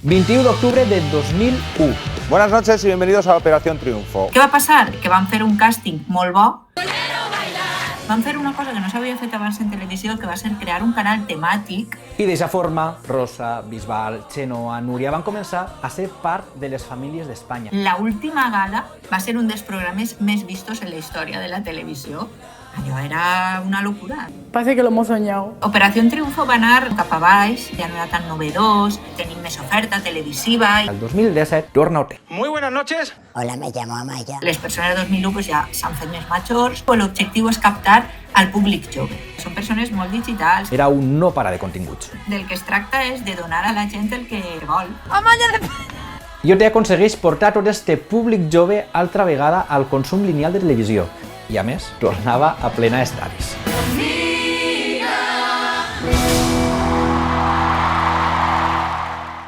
21 d'octubre de 2001. Buenas noches y bienvenidos a Operación Triunfo. Què va passar? Que van fer un càsting molt bo. Van fer una cosa que no s'havia fet abans en televisió, que va ser crear un canal temàtic. I d'aquesta forma, Rosa, Bisbal, Chenoa, Núria van començar a ser part de les famílies d'Espanya. La última gala va ser un dels programes més vistos en la història de la televisió. Allò era una locura. Parece que lo hemos soñado. Operación Triunfo va anar cap a baix, ja no era tan novedós, tenim més oferta televisiva. El 2017 torna a OT. Muy buenas noches. Hola, me llamo Amaya. Les persones de 2001 pues, ja s'han fet més majors. L'objectiu és captar al públic jove. Són persones molt digitals. Era un no para de continguts. Del que es tracta és de donar a la gent el que vol. Amaya de... I OT aconsegueix portar tot este públic jove altra vegada al consum lineal de televisió. I a més, tornava a plenar estadis.